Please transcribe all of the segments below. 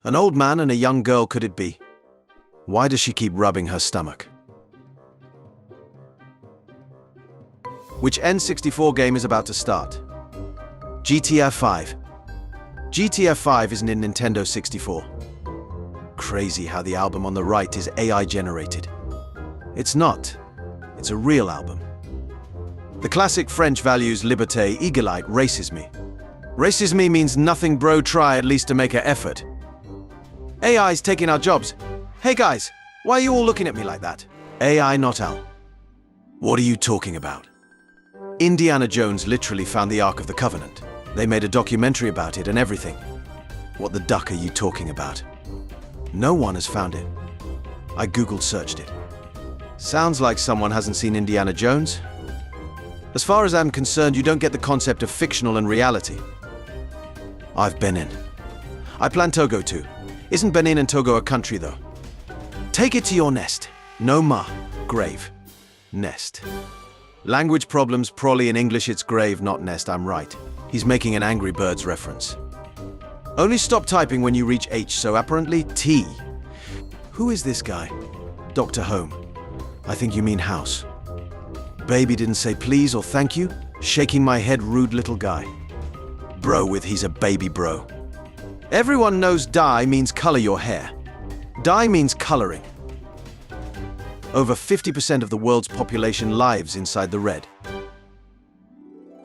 An old man and a young girl, could it be? Why does she keep rubbing her stomach? Which N64 game is about to start? GTA 5. GTA 5 isn't in Nintendo 64. Crazy how the album on the right is AI generated. It's not. It's a real album. The classic French values liberté, égalité, races me. Races me means nothing bro, try at least to make an effort. AI's taking our jobs. Hey guys, why are you all looking at me like that? AI not Al. What are you talking about? Indiana Jones literally found the Ark of the Covenant. They made a documentary about it and everything. What the duck are you talking about? No one has found it. I Google searched it. Sounds like someone hasn't seen Indiana Jones. As far as I'm concerned, you don't get the concept of fictional and reality. I've Benin. I plan Togo too. Isn't Benin and Togo a country though? Take it to your nest. No ma. Grave. Nest. Language problems, probably in English it's grave, not nest, I'm right. He's making an Angry Birds reference. Only stop typing when you reach H, so apparently T. Who is this guy? Dr. Home. I think you mean house. Baby didn't say please or thank you? Shaking my head, rude little guy. Bro with he's a baby bro. Everyone knows dye means color your hair. Dye means coloring. Over 50% of the world's population lives inside the red.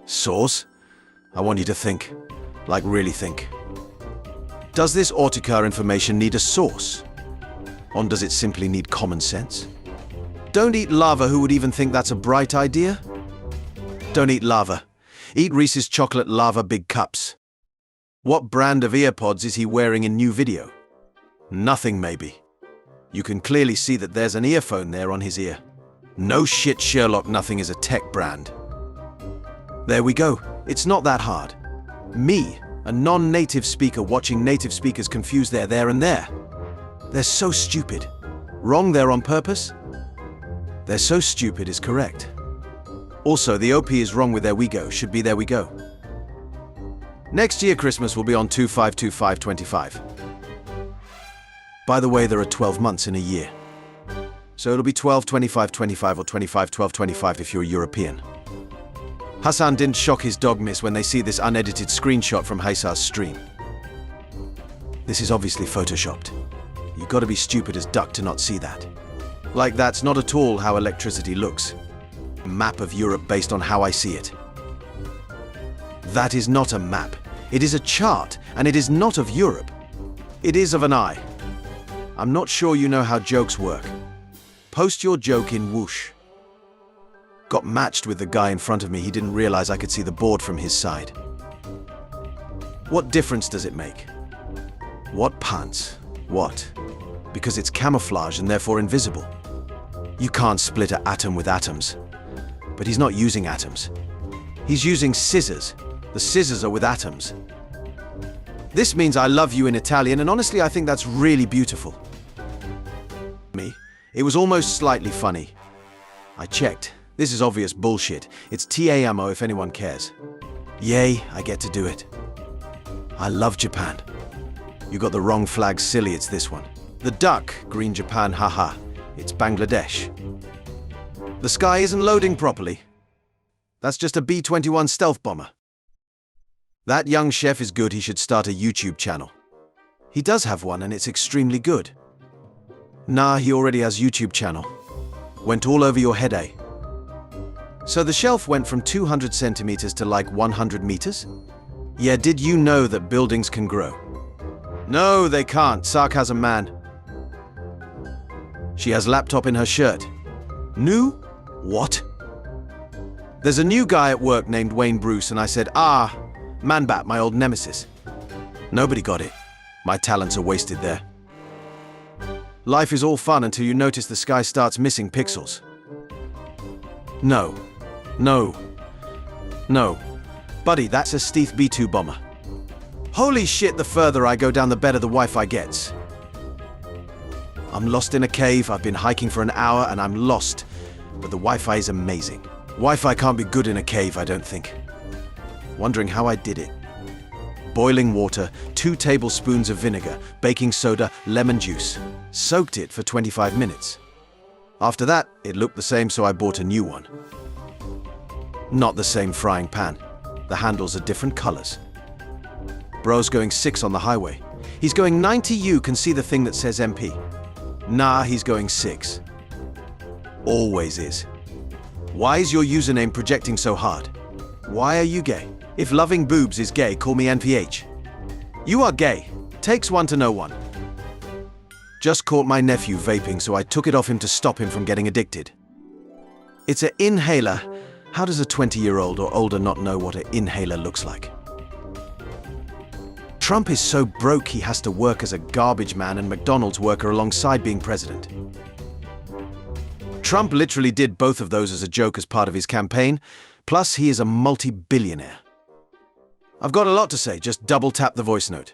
Source? I want you to think. Like really think. Does this autocar information need a source? Or does it simply need common sense? Don't eat lava, who would even think that's a bright idea? Don't eat lava. Eat Reese's chocolate lava big cups. What brand of earpods is he wearing in new video? Nothing maybe. You can clearly see that there's an earphone there on his ear. No shit, Sherlock, nothing is a tech brand. There we go. It's not that hard. Me, a non-native speaker watching native speakers confuse their there and there. They're so stupid. Wrong there on purpose? They're so stupid is correct. Also, the OP is wrong with there we go, should be there we go. Next year Christmas will be on 252525. By the way, there are 12 months in a year. So it'll be 12-25-25 or 25-12-25 if you're European. Hassan didn't shock his dog miss when they see this unedited screenshot from Haisar's stream. This is obviously photoshopped. You've got to be stupid as duck to not see that. Like that's not at all how electricity looks. A map of Europe based on how I see it. That is not a map. It is a chart, and it is not of Europe. It is of an eye. I'm not sure you know how jokes work. Post your joke in whoosh. Got matched with the guy in front of me. He didn't realize I could see the board from his side. What difference does it make? What pants? What? Because it's camouflage and therefore invisible. You can't split an atom with atoms. But he's not using atoms. He's using scissors. The scissors are with atoms. This means I love you in Italian, and honestly I think that's really beautiful. It was almost slightly funny. I checked. This is obvious bullshit. It's TAMO if anyone cares. Yay, I get to do it. I love Japan. You got the wrong flag, silly, it's this one. The duck, green Japan, haha. It's Bangladesh. The sky isn't loading properly. That's just a B-21 stealth bomber. That young chef is good, he should start a YouTube channel. He does have one and it's extremely good. Nah, he already has YouTube channel. Went all over your head, eh? So the shelf went from 200 centimeters to like 100 meters? Yeah, did you know that buildings can grow? No, they can't. Sarcasm, man. She has laptop in her shirt. New? What? There's a new guy at work named Wayne Bruce, and I said, Man-Bat, my old nemesis. Nobody got it. My talents are wasted there. Life is all fun until you notice the sky starts missing pixels. No. Buddy, that's a Stealth B-2 bomber. Holy shit, the further I go down the better the Wi-Fi gets. I'm lost in a cave, I've been hiking for an hour and I'm lost. But the Wi-Fi is amazing. Wi-Fi can't be good in a cave, I don't think. Wondering how I did it. boiling water, 2 tablespoons of vinegar, baking soda, lemon juice. Soaked it for 25 minutes. After that, it looked the same, so I bought a new one. Not the same frying pan. The handles are different colors. Bro's going 6 on the highway. He's going 90. You can see the thing that says MP. Nah, he's going 6. Always is. Why is your username projecting so hard? Why are you gay? If loving boobs is gay, call me NPH. You are gay. Takes one to know one. Just caught my nephew vaping, so I took it off him to stop him from getting addicted. It's an inhaler. How does a 20-year-old or older not know what an inhaler looks like? Trump is so broke he has to work as a garbage man and McDonald's worker alongside being president. Trump literally did both of those as a joke as part of his campaign, plus he is a multi-billionaire. I've got a lot to say, just double tap the voice note.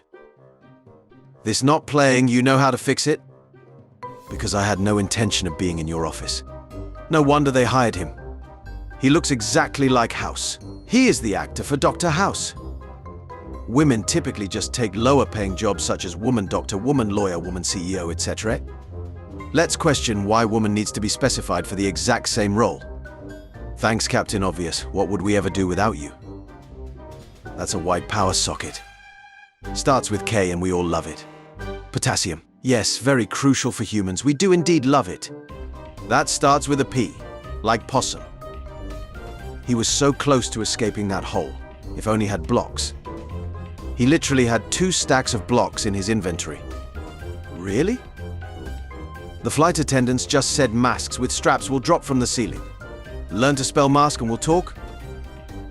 This not playing, you know how to fix it? Because I had no intention of being in your office. No wonder they hired him. He looks exactly like House. He is the actor for Dr. House. Women typically just take lower paying jobs such as woman doctor, woman lawyer, woman CEO, etc. Let's question why woman needs to be specified for the exact same role. Thanks, Captain Obvious. What would we ever do without you? That's a white power socket. Starts with K and we all love it. Potassium. Yes, very crucial for humans. We do indeed love it. That starts with a P, like possum. He was so close to escaping that hole, if only had blocks. He literally had 2 stacks of blocks in his inventory. Really? The flight attendants just said masks with straps will drop from the ceiling. Learn to spell mask and we'll talk?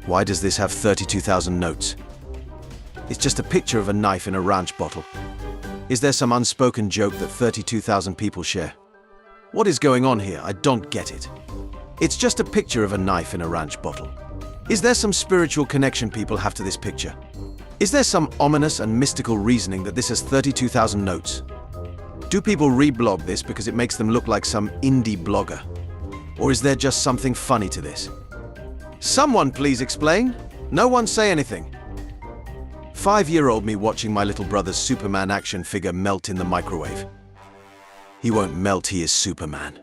Why does this have 32,000 notes? It's just a picture of a knife in a ranch bottle. Is there some unspoken joke that 32,000 people share? What is going on here? I don't get it. It's just a picture of a knife in a ranch bottle. Is there some spiritual connection people have to this picture? Is there some ominous and mystical reasoning that this has 32,000 notes? Do people reblog this because it makes them look like some indie blogger? Or is there just something funny to this? Someone please explain. No one say anything. 5-year-old me watching my little brother's Superman action figure melt in the microwave. He won't melt, he is Superman.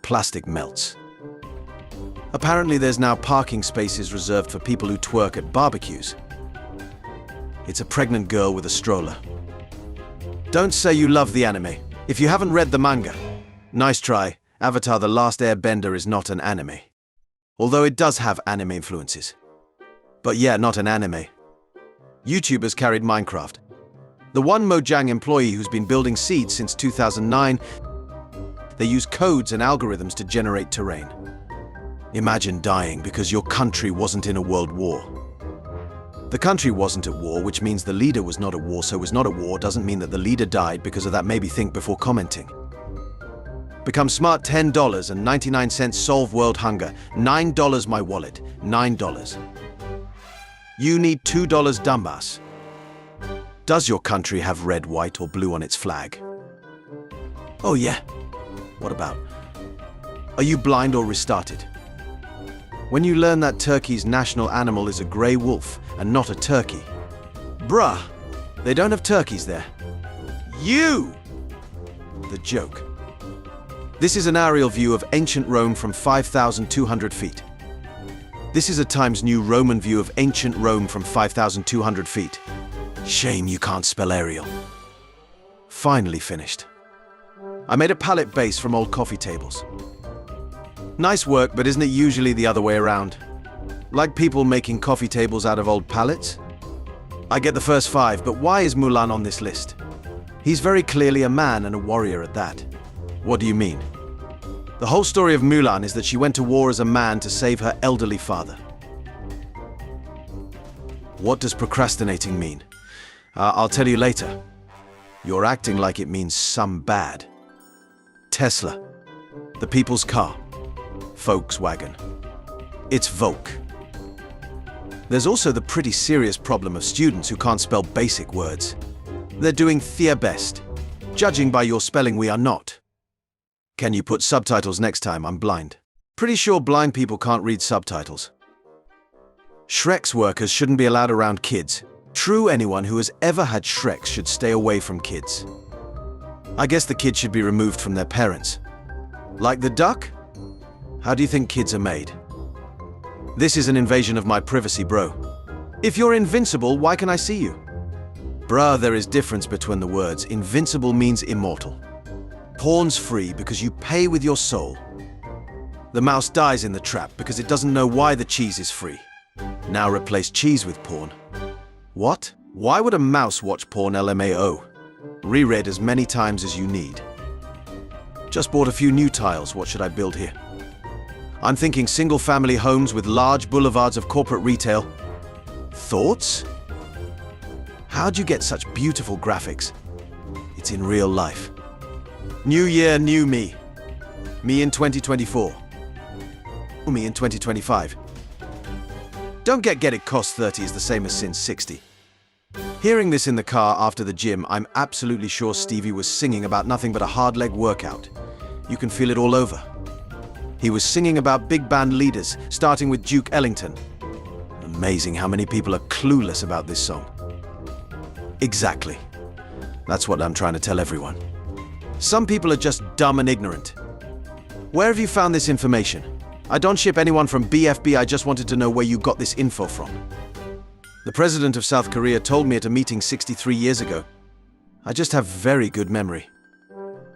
Plastic melts. Apparently there's now parking spaces reserved for people who twerk at barbecues. It's a pregnant girl with a stroller. Don't say you love the anime if you haven't read the manga. Nice try. Avatar: The Last Airbender is not an anime. Although it does have anime influences. But yeah, not an anime. YouTubers carried Minecraft. The one Mojang employee who's been building seeds since 2009, they use codes and algorithms to generate terrain. Imagine dying because your country wasn't in a world war. The country wasn't at war, which means the leader was not at war, so was not at war doesn't mean that the leader died because of that. Maybe think before commenting. Become smart, $10.99, solve world hunger, $9 my wallet, $9. You need $2 dumbass. Does your country have red, white, or blue on its flag? Oh yeah. What about? Are you blind or restarted? When you learn that Turkey's national animal is a grey wolf and not a turkey. Bruh, they don't have turkeys there. You! The joke. This is an aerial view of ancient Rome from 5,200 feet. This is a Times New Roman view of ancient Rome from 5,200 feet. Shame you can't spell aerial. Finally finished. I made a pallet base from old coffee tables. Nice work, but isn't it usually the other way around? Like people making coffee tables out of old pallets? I get the first 5, but why is Mulan on this list? He's very clearly a man and a warrior at that. What do you mean? The whole story of Mulan is that she went to war as a man to save her elderly father. What does procrastinating mean? I'll tell you later. You're acting like it means some bad. Tesla. The people's car. Volkswagen. It's Volk. There's also the pretty serious problem of students who can't spell basic words. They're doing their best. Judging by your spelling, we are not. Can you put subtitles next time? I'm blind. Pretty sure blind people can't read subtitles. Shrek's workers shouldn't be allowed around kids. True, anyone who has ever had Shreks should stay away from kids. I guess the kids should be removed from their parents. Like the duck? How do you think kids are made? This is an invasion of my privacy, bro. If you're invincible, why can I see you? Bruh, there is difference between the words. Invincible means immortal. Porn's free because you pay with your soul. The mouse dies in the trap because it doesn't know why the cheese is free. Now replace cheese with porn. What? Why would a mouse watch porn? LMAO? Reread as many times as you need. Just bought a few new tiles. What should I build here? I'm thinking single-family homes with large boulevards of corporate retail. Thoughts? How'd you get such beautiful graphics? It's in real life. New year, new me. Me in 2024. Me in 2025. Don't get it cost 30 is the same as since 60. Hearing this in the car after the gym, I'm absolutely sure Stevie was singing about nothing but a hard leg workout. You can feel it all over. He was singing about big band leaders, starting with Duke Ellington. Amazing how many people are clueless about this song. Exactly. That's what I'm trying to tell everyone. Some people are just dumb and ignorant. Where have you found this information? I don't ship anyone from BFB, I just wanted to know where you got this info from. The president of South Korea told me at a meeting 63 years ago. I just have very good memory.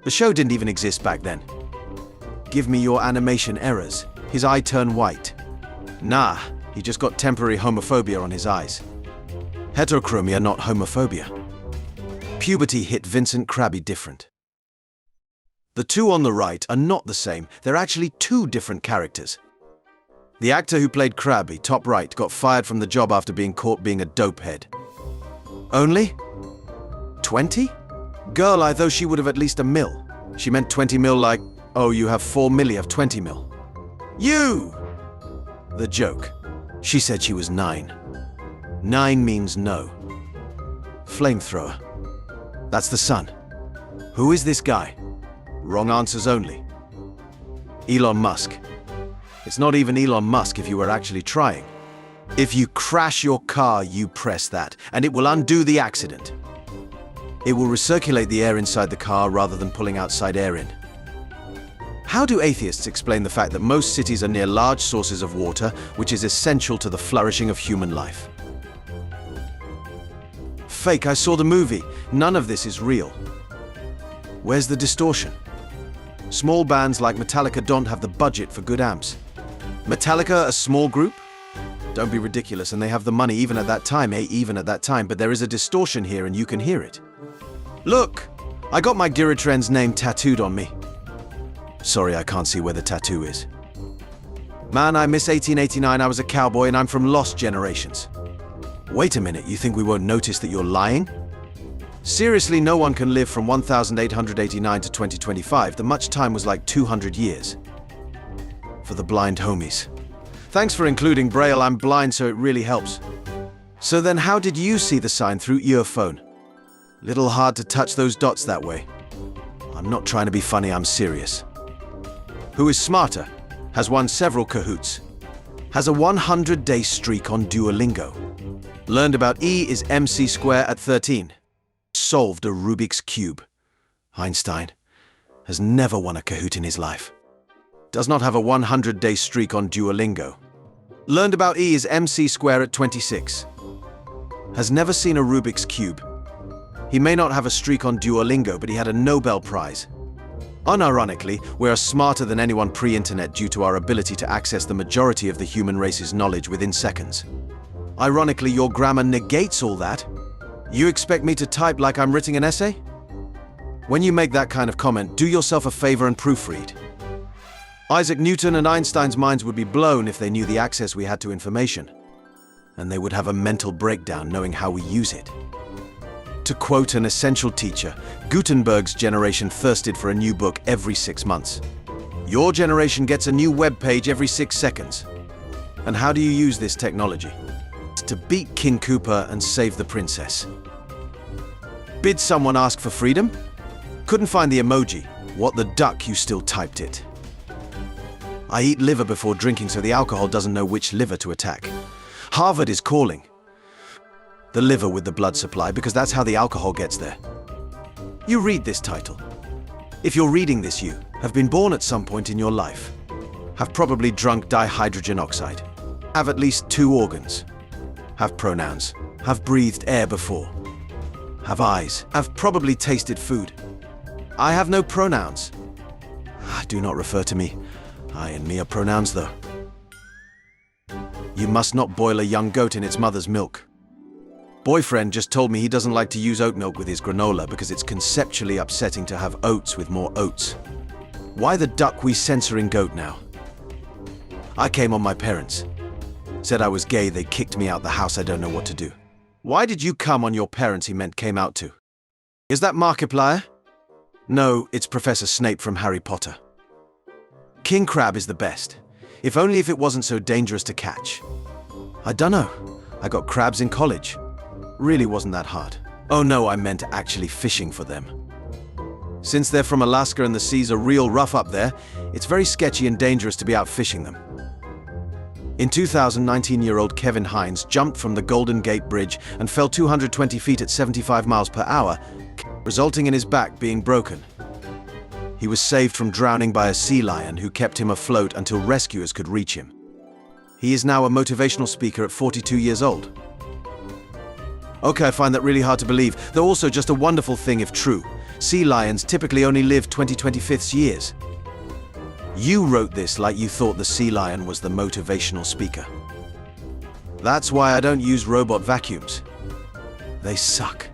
The show didn't even exist back then. Give me your animation errors. His eye turned white. Nah, he just got temporary homophobia on his eyes. Heterochromia, not homophobia. Puberty hit Vincent Krabby different. The two on the right are not the same. They're actually two different characters. The actor who played Krabby, top right, got fired from the job after being caught being a dopehead. Only? 20? Girl, I thought she would have at least a mil. She meant 20 mil like, oh, you have 4 milli of 20 mil. You! The joke. She said she was 9. 9 means no. Flamethrower. That's the sun. Who is this guy? Wrong answers only. Elon Musk. It's not even Elon Musk if you were actually trying. If you crash your car, you press that, and it will undo the accident. It will recirculate the air inside the car rather than pulling outside air in. How do atheists explain the fact that most cities are near large sources of water, which is essential to the flourishing of human life? Fake, I saw the movie. None of this is real. Where's the distortion? Small bands like Metallica don't have the budget for good amps. Metallica, a small group? Don't be ridiculous, and they have the money even at that time, even at that time, but there is a distortion here and you can hear it. Look! I got my Giratrend's name tattooed on me. Sorry, I can't see where the tattoo is. Man, I miss 1889, I was a cowboy and I'm from lost generations. Wait a minute, you think we won't notice that you're lying? Seriously, no one can live from 1889 to 2025. The much time was like 200 years. For the blind homies. Thanks for including Braille, I'm blind so it really helps. So then how did you see the sign through your phone? Little hard to touch those dots that way. I'm not trying to be funny, I'm serious. Who is smarter? Has won several Kahoots. Has a 100-day streak on Duolingo. Learned about E is MC square at 13. Solved a Rubik's Cube. Einstein has never won a Kahoot in his life. Does not have a 100-day streak on Duolingo. Learned about E is MC square at 26. Has never seen a Rubik's Cube. He may not have a streak on Duolingo, but he had a Nobel Prize. Unironically, we are smarter than anyone pre-internet due to our ability to access the majority of the human race's knowledge within seconds. Ironically, your grammar negates all that. You expect me to type like I'm writing an essay? When you make that kind of comment, do yourself a favor and proofread. Isaac Newton and Einstein's minds would be blown if they knew the access we had to information. And they would have a mental breakdown knowing how we use it. To quote an essential teacher, Gutenberg's generation thirsted for a new book every 6 months. Your generation gets a new web page every 6 seconds. And how do you use this technology? To beat King Koopa and save the princess. Did someone ask for freedom? Couldn't find the emoji. What the duck, you still typed it. I eat liver before drinking so the alcohol doesn't know which liver to attack. Harvard is calling. The liver with the blood supply, because that's how the alcohol gets there. You read this title. If you're reading this, you have been born at some point in your life, have probably drunk dihydrogen oxide, have at least 2 organs, have pronouns, have breathed air before, have eyes, have probably tasted food. I have no pronouns. Do not refer to me. I and me are pronouns, though. You must not boil a young goat in its mother's milk. Boyfriend just told me he doesn't like to use oat milk with his granola because it's conceptually upsetting to have oats with more oats. Why the duck we censoring goat now? I came on my parents. Said I was gay, they kicked me out the house, I don't know what to do. Why did you come on your parents, he meant came out to? Is that Markiplier? No, it's Professor Snape from Harry Potter. King crab is the best. If only if it wasn't so dangerous to catch. I dunno. I got crabs in college. Really wasn't that hard. Oh no, I meant actually fishing for them. Since they're from Alaska and the seas are real rough up there, it's very sketchy and dangerous to be out fishing them. In 2000, 19-year-old Kevin Hines jumped from the Golden Gate Bridge and fell 220 feet at 75 miles per hour, resulting in his back being broken. He was saved from drowning by a sea lion who kept him afloat until rescuers could reach him. He is now a motivational speaker at 42 years old. Okay, I find that really hard to believe, though also just a wonderful thing if true. Sea lions typically only live 20-25 years. You wrote this like you thought the sea lion was the motivational speaker. That's why I don't use robot vacuums. They suck.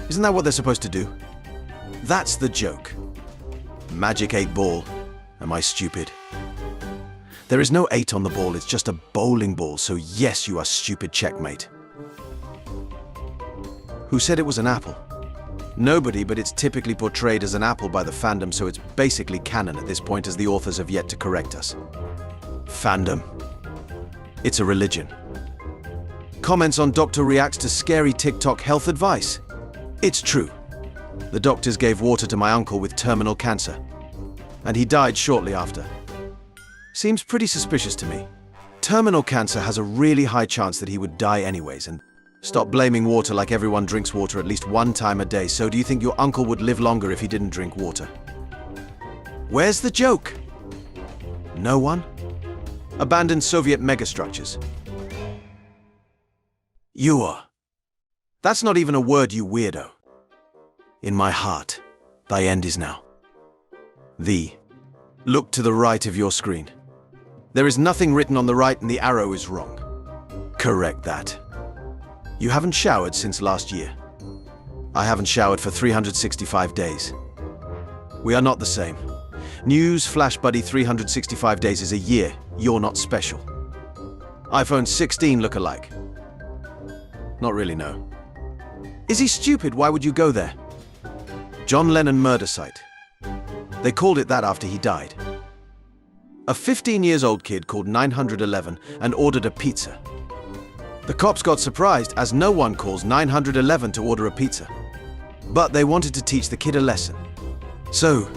Isn't that what they're supposed to do? That's the joke. Magic 8 ball. Am I stupid? There is no 8 on the ball, it's just a bowling ball, so yes, you are stupid, checkmate. Who said it was an apple? Nobody, but it's typically portrayed as an apple by the fandom, so it's basically canon at this point as the authors have yet to correct us. Fandom. It's a religion. Comments on doctor reacts to scary TikTok health advice. It's true. The doctors gave water to my uncle with terminal cancer, and he died shortly after. Seems pretty suspicious to me. Terminal cancer has a really high chance that he would die anyways, and stop blaming water like everyone drinks water at least 1 time a day. So do you think your uncle would live longer if he didn't drink water? Where's the joke? No one? Abandoned Soviet megastructures. You are. That's not even a word, you weirdo. In my heart, thy end is now. Thee. Look to the right of your screen. There is nothing written on the right and the arrow is wrong. Correct that. You haven't showered since last year. I haven't showered for 365 days. We are not the same. News flash buddy, 365 days is a year. You're not special. iPhone 16 look alike. Not really, no. Is he stupid? Why would you go there? John Lennon murder site. They called it that after he died. A 15-year-old kid called 911 and ordered a pizza. The cops got surprised as no one calls 911 to order a pizza. But they wanted to teach the kid a lesson. So,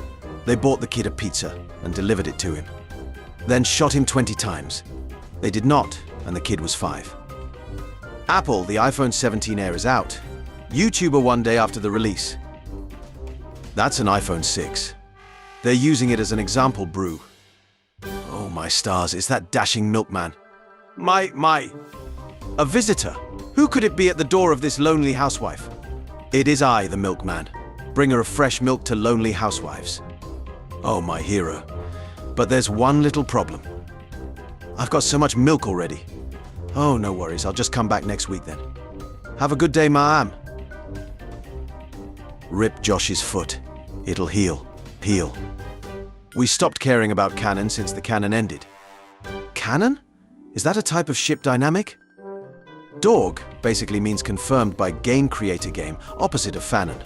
they bought the kid a pizza and delivered it to him. Then shot him 20 times. They did not, and the kid was 5. Apple, the iPhone 17 Air is out. YouTuber 1 day after the release. That's an iPhone 6. They're using it as an example brew. Oh my stars, is that dashing milkman? A visitor? Who could it be at the door of this lonely housewife? It is I, the milkman, bringer of fresh milk to lonely housewives. Oh, my hero. But there's one little problem. I've got so much milk already. Oh, no worries, I'll just come back next week then. Have a good day, ma'am. Rip Josh's foot. It'll heal. Heal. We stopped caring about canon since the canon ended. Canon? Is that a type of ship dynamic? Dog basically means confirmed by game creator game, opposite of fanon.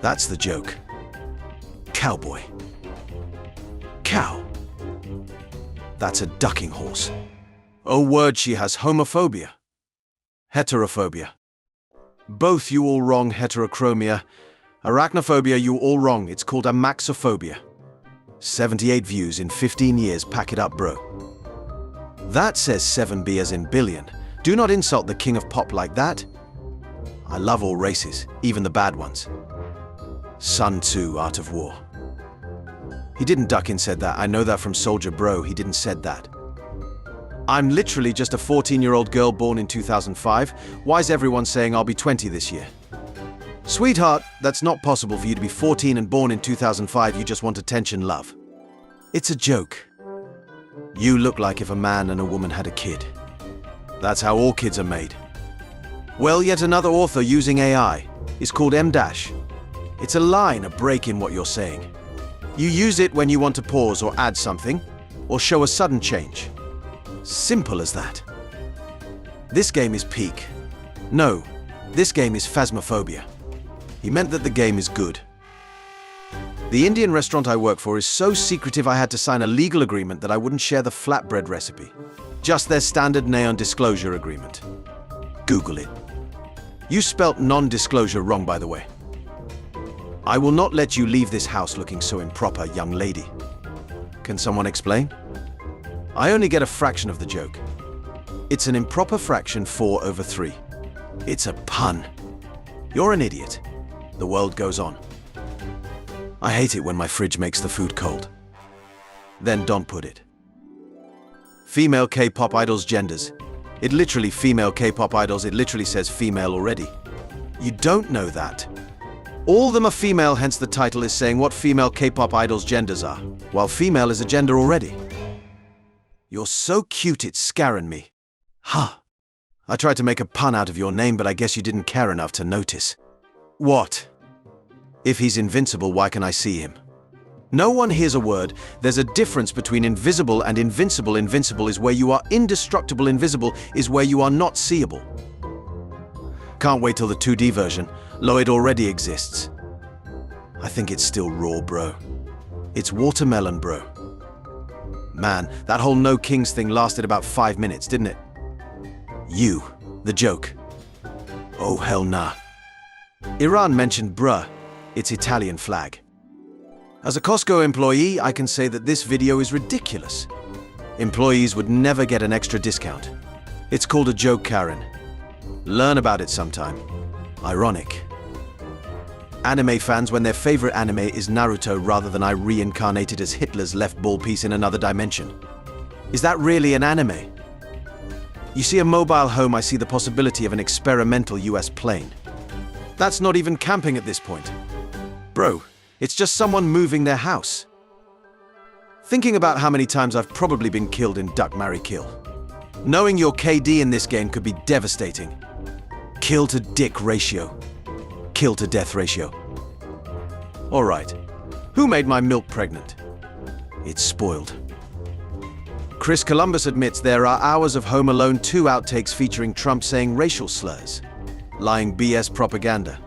That's the joke. Cowboy. Cow. That's a ducking horse. Oh word, she has homophobia. Heterophobia. Both you all wrong, heterochromia. Arachnophobia, you all wrong, it's called amaxophobia. 78 views in 15 years, pack it up, bro. That says 7B as in billion. Do not insult the king of pop like that. I love all races, even the bad ones. Sun Tzu, Art of War. He didn't duck in said that. I know that from Soldier Bro. He didn't said that. I'm literally just a 14-year-old girl born in 2005. Why's everyone saying I'll be 20 this year? Sweetheart, that's not possible for you to be 14 and born in 2005. You just want attention, love. It's a joke. You look like if a man and a woman had a kid. That's how all kids are made. Well, yet another author using AI is called M-. It's a line, a break in what you're saying. You use it when you want to pause or add something, or show a sudden change. Simple as that. This game is peak. No, this game is phasmophobia. He meant that the game is good. The Indian restaurant I work for is so secretive I had to sign a legal agreement that I wouldn't share the flatbread recipe. Just their standard non-disclosure agreement. Google it. You spelt non-disclosure wrong, by the way. I will not let you leave this house looking so improper, young lady. Can someone explain? I only get a fraction of the joke. It's an improper fraction 4/3. It's a pun. You're an idiot. The world goes on. I hate it when my fridge makes the food cold. Then don't put it. Female K-pop idols genders. It literally female K-pop idols, it literally says female already. You don't know that. All of them are female, hence the title is saying what female K-pop idols genders are, while female is a gender already. You're so cute it's scaring me. Huh. I tried to make a pun out of your name, but I guess you didn't care enough to notice. What? If he's invincible, why can I see him? No one hears a word. There's a difference between invisible and invincible. Invincible is where you are indestructible. Invisible is where you are not seeable. Can't wait till the 2D version. Lo, it already exists. I think it's still raw, bro. It's watermelon, bro. Man, that whole no kings thing lasted about 5 minutes, didn't it? You, the joke. Oh, hell nah. Iran mentioned bruh. It's Italian flag. As a Costco employee, I can say that this video is ridiculous. Employees would never get an extra discount. It's called a joke, Karen. Learn about it sometime. Ironic. Anime fans when their favorite anime is Naruto rather than I reincarnated as Hitler's left ball piece in another dimension. Is that really an anime? You see a mobile home, I see the possibility of an experimental US plane. That's not even camping at this point. Bro, it's just someone moving their house. Thinking about how many times I've probably been killed in Duck, Marry, Kill. Knowing your KD in this game could be devastating. Kill to dick ratio. Kill to death ratio. Alright, who made my milk pregnant? It's spoiled. Chris Columbus admits there are hours of Home Alone 2 outtakes featuring Trump saying racial slurs. Lying BS propaganda.